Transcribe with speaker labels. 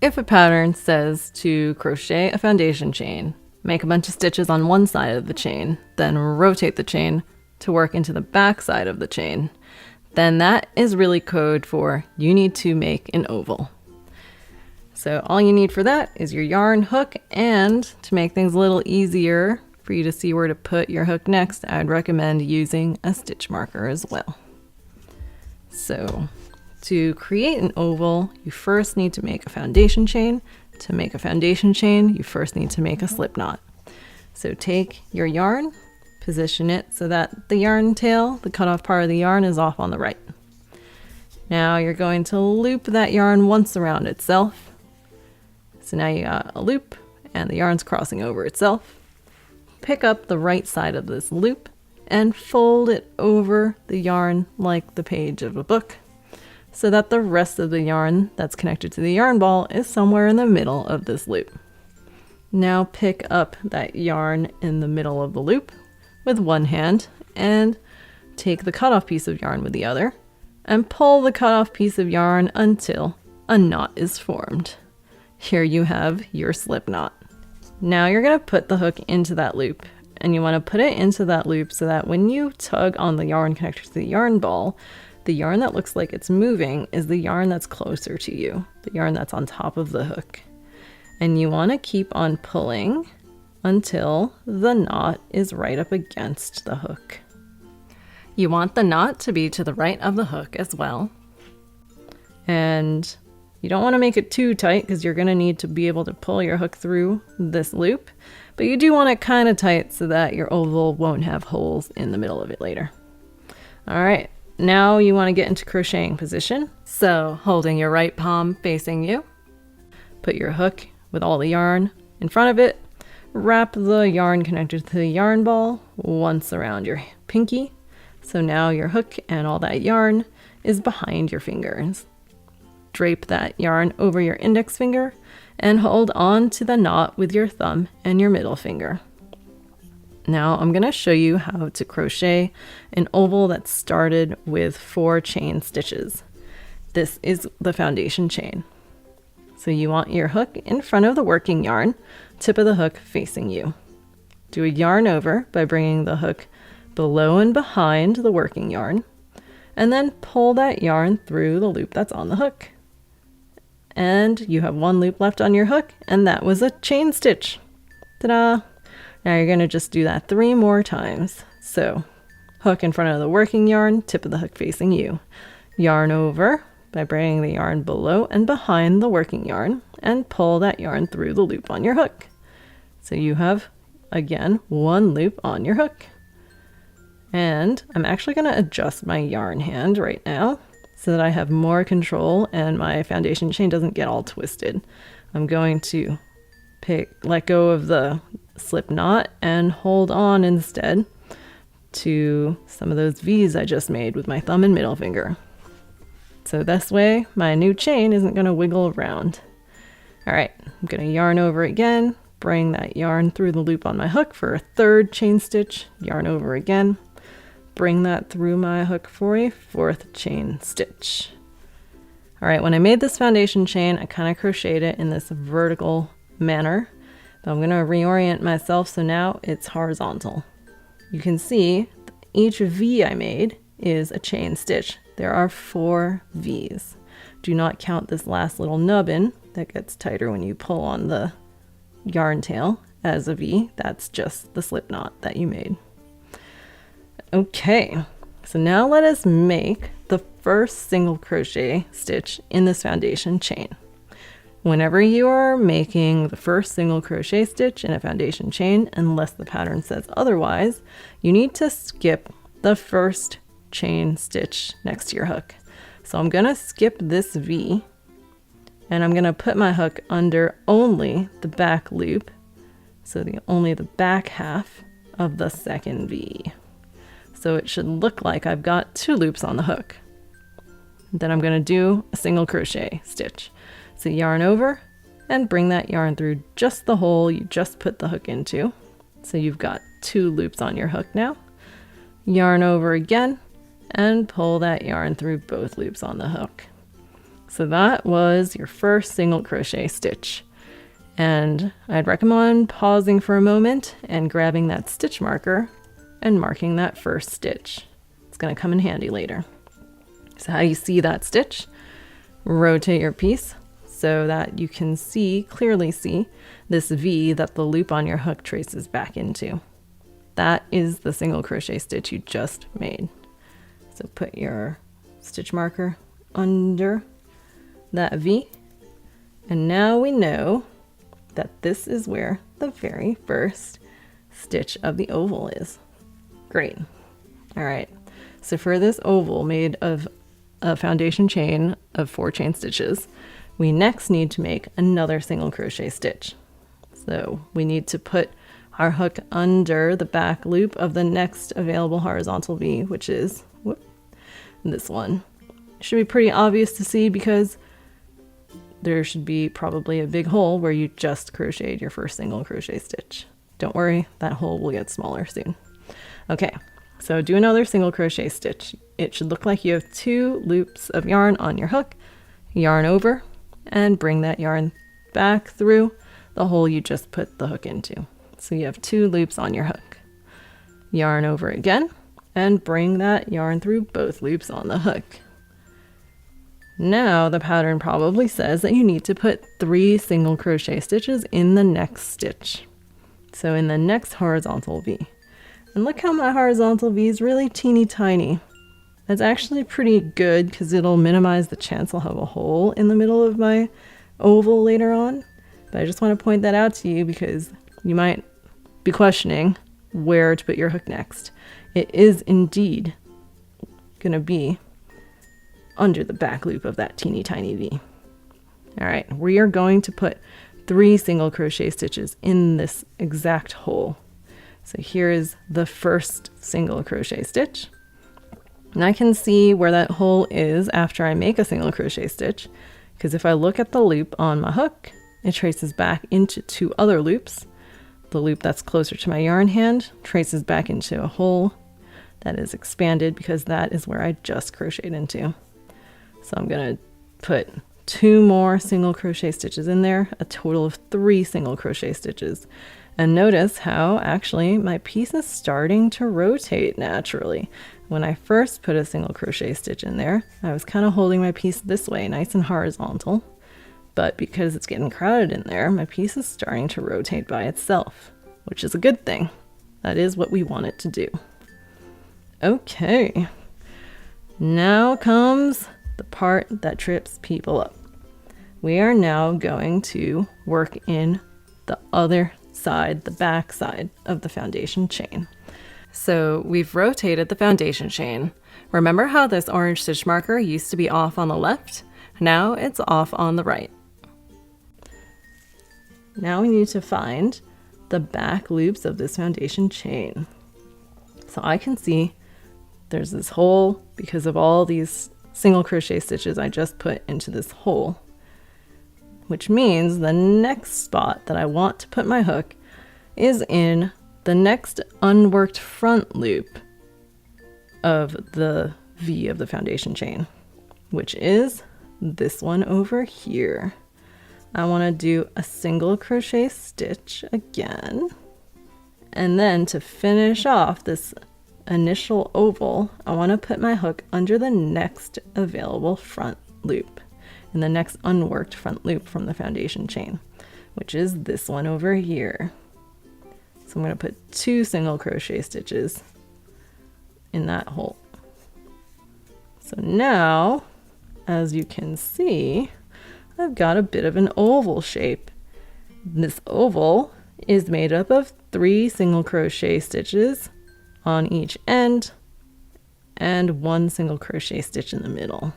Speaker 1: If a pattern says to crochet a foundation chain, make a bunch of stitches on one side of the chain, then rotate the chain to work into the back side of the chain, then that is really code for you need to make an oval. So all you need for that is your yarn, hook, and to make things a little easier for you to see where to put your hook next, I'd recommend using a stitch marker as well. So to create an oval, you first need to make a foundation chain. To make a foundation chain, you first need to make a slip knot. So take your yarn, position it so that the yarn tail, the cutoff part of the yarn, is off on the right. Now you're going to loop that yarn once around itself. So now you got a loop and the yarn's crossing over itself. Pick up the right side of this loop and fold it over the yarn like the page of a book, so that the rest of the yarn that's connected to the yarn ball is somewhere in the middle of this loop. Now pick up that yarn in the middle of the loop with one hand and take the cutoff piece of yarn with the other and pull the cutoff piece of yarn until a knot is formed. Here you have your slip knot. Now you're going to put the hook into that loop, and you want to put it into that loop so that when you tug on the yarn connected to the yarn ball, the yarn that looks like it's moving is the yarn that's closer to you, the yarn that's on top of the hook. And you want to keep on pulling until the knot is right up against the hook. You want the knot to be to the right of the hook as well. And you don't want to make it too tight because you're going to need to be able to pull your hook through this loop, but you do want it kind of tight so that your oval won't have holes in the middle of it later. All right, now you want to get into crocheting position. So holding your right palm facing you, put your hook with all the yarn in front of it, wrap the yarn connected to the yarn ball once around your pinky. So now your hook and all that yarn is behind your fingers. Drape that yarn over your index finger and hold on to the knot with your thumb and your middle finger. Now I'm going to show you how to crochet an oval that started with 4 chain stitches. This is the foundation chain. So you want your hook in front of the working yarn, tip of the hook facing you. Do a yarn over by bringing the hook below and behind the working yarn, and then pull that yarn through the loop that's on the hook. And you have 1 loop left on your hook, and that was a chain stitch. Ta-da! Now you're going to just do that 3 more times. So hook in front of the working yarn, tip of the hook facing you. Yarn over by bringing the yarn below and behind the working yarn, and pull that yarn through the loop on your hook. So you have, again, 1 loop on your hook. And I'm actually going to adjust my yarn hand right now so that I have more control and my foundation chain doesn't get all twisted. I'm going to let go of the slip knot and hold on instead to some of those V's I just made with my thumb and middle finger. So this way my new chain isn't going to wiggle around. All right, I'm going to yarn over again, bring that yarn through the loop on my hook for a 3rd chain stitch, yarn over again, bring that through my hook for a 4th chain stitch. All right, when I made this foundation chain, I kind of crocheted it in this vertical manner, but I'm going to reorient myself so now it's horizontal. You can see each V I made is a chain stitch. There are 4 V's. Do not count this last little nubbin that gets tighter when you pull on the yarn tail as a V. That's just the slip knot that you made. Okay, so now let us make the first single crochet stitch in this foundation chain. Whenever you are making the first single crochet stitch in a foundation chain, unless the pattern says otherwise, you need to skip the first chain stitch next to your hook. So I'm going to skip this V and I'm going to put my hook under only the back loop, so only the back half of the 2nd V. So it should look like I've got 2 loops on the hook. Then I'm going to do a single crochet stitch. So yarn over and bring that yarn through just the hole you just put the hook into. So you've got 2 loops on your hook now. Yarn over again and pull that yarn through both loops on the hook. So that was your first single crochet stitch. And I'd recommend pausing for a moment and grabbing that stitch marker and marking that first stitch. It's going to come in handy later. So how you see that stitch, rotate your piece so that you can clearly see this V that the loop on your hook traces back into. That is the single crochet stitch you just made. So put your stitch marker under that V, and now we know that this is where the very first stitch of the oval is. Great. All right, so for this oval made of a foundation chain of 4 chain stitches, we next need to make another single crochet stitch. So we need to put our hook under the back loop of the next available horizontal V, which is this one. It should be pretty obvious to see because there should be probably a big hole where you just crocheted your first single crochet stitch. Don't worry, that hole will get smaller soon. Okay, so do another single crochet stitch. It should look like you have 2 loops of yarn on your hook, yarn over, and bring that yarn back through the hole you just put the hook into. So you have 2 loops on your hook. Yarn over again, and bring that yarn through both loops on the hook. Now the pattern probably says that you need to put 3 single crochet stitches in the next stitch. So in the next horizontal V. And look how my horizontal V is really teeny tiny. That's actually pretty good because it'll minimize the chance I'll have a hole in the middle of my oval later on. But I just want to point that out to you because you might be questioning where to put your hook next. It is indeed going to be under the back loop of that teeny tiny V. All right, we are going to put 3 single crochet stitches in this exact hole. So here is the first single crochet stitch. And I can see where that hole is after I make a single crochet stitch, because if I look at the loop on my hook, it traces back into 2 other loops. The loop that's closer to my yarn hand traces back into a hole that is expanded because that is where I just crocheted into. So I'm going to put 2 more single crochet stitches in there, a total of 3 single crochet stitches. And notice how actually my piece is starting to rotate naturally. When I first put a single crochet stitch in there, I was kind of holding my piece this way, nice and horizontal. But because it's getting crowded in there, my piece is starting to rotate by itself, which is a good thing. That is what we want it to do. Okay, now comes the part that trips people up. We are now going to work in the other side, the back side of the foundation chain. So we've rotated the foundation chain. Remember how this orange stitch marker used to be off on the left? Now it's off on the right. Now we need to find the back loops of this foundation chain. So I can see there's this hole because of all these single crochet stitches I just put into this hole, which means the next spot that I want to put my hook is in the next unworked front loop of the V of the foundation chain, which is this one over here. I want to do a single crochet stitch again, and then to finish off this initial oval, I want to put my hook under the next available front loop, in the next unworked front loop from the foundation chain, which is this one over here. So I'm going to put 2 single crochet stitches in that hole. So now, as you can see, I've got a bit of an oval shape. This oval is made up of 3 single crochet stitches on each end and 1 single crochet stitch in the middle.